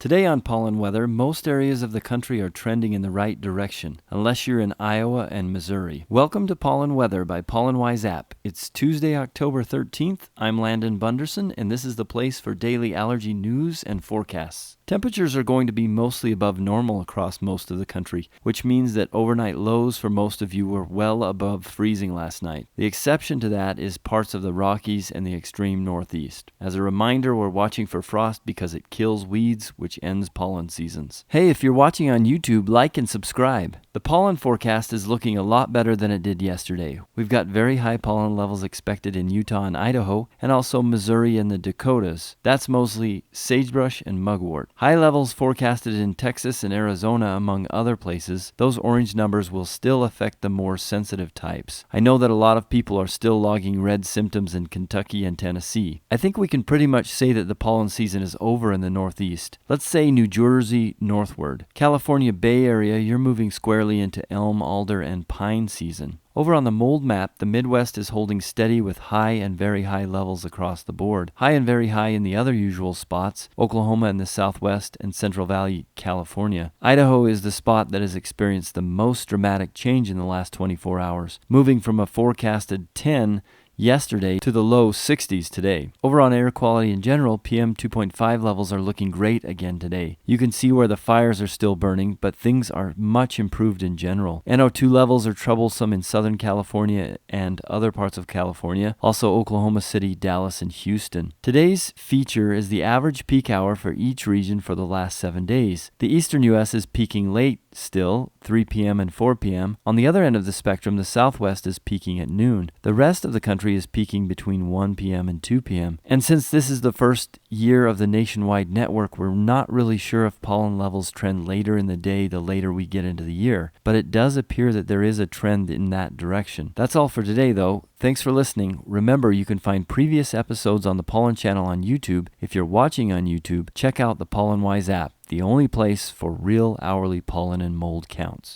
Today on Pollen Weather, most areas of the country are trending in the right direction, unless you're in Iowa and Missouri. Welcome to Pollen Weather by Pollen Wise App. It's Tuesday, October 13th. I'm Landon Bunderson, and this is the place for daily allergy news and forecasts. Temperatures are going to be mostly above normal across most of the country, which means that overnight lows for most of you were well above freezing last night. The exception to that is parts of the Rockies and the extreme Northeast. As a reminder, we're watching for frost because it kills weeds, which ends pollen seasons. Hey, if you're watching on YouTube, like and subscribe. The pollen forecast is looking a lot better than it did yesterday. We've got very high pollen levels expected in Utah and Idaho, and also Missouri and the Dakotas. That's mostly sagebrush and mugwort. High levels forecasted in Texas and Arizona, among other places. Those orange numbers will still affect the more sensitive types. I know that a lot of people are still logging red symptoms in Kentucky and Tennessee. I think we can pretty much say that the pollen season is over in the Northeast. Let's say New Jersey northward. California Bay Area, you're moving squarely into elm, alder, and pine season. Over on the mold map, the Midwest is holding steady with high and very high levels across the board. High and very high in the other usual spots, Oklahoma and the Southwest and Central Valley, California. Idaho is the spot that has experienced the most dramatic change in the last 24 hours, moving from a forecasted 10 yesterday to the low 60s today. Over on air quality in general, PM 2.5 levels are looking great again today. You can see where the fires are still burning, but things are much improved in general. NO2 levels are troublesome in Southern California and other parts of California, also Oklahoma City, Dallas, and Houston. Today's feature is the average peak hour for each region for the last 7 days. The eastern U.S. is peaking late still, 3 p.m. and 4 p.m. On the other end of the spectrum, the Southwest is peaking at noon. The rest of the country is peaking between 1 p.m. and 2 p.m. And since this is the first year of the nationwide network, we're not really sure if pollen levels trend later in the day the later we get into the year. But it does appear that there is a trend in that direction. That's all for today, though. Thanks for listening. Remember, you can find previous episodes on the Pollen Channel on YouTube. If you're watching on YouTube, check out the Pollen Wise app, the only place for real hourly pollen and mold counts.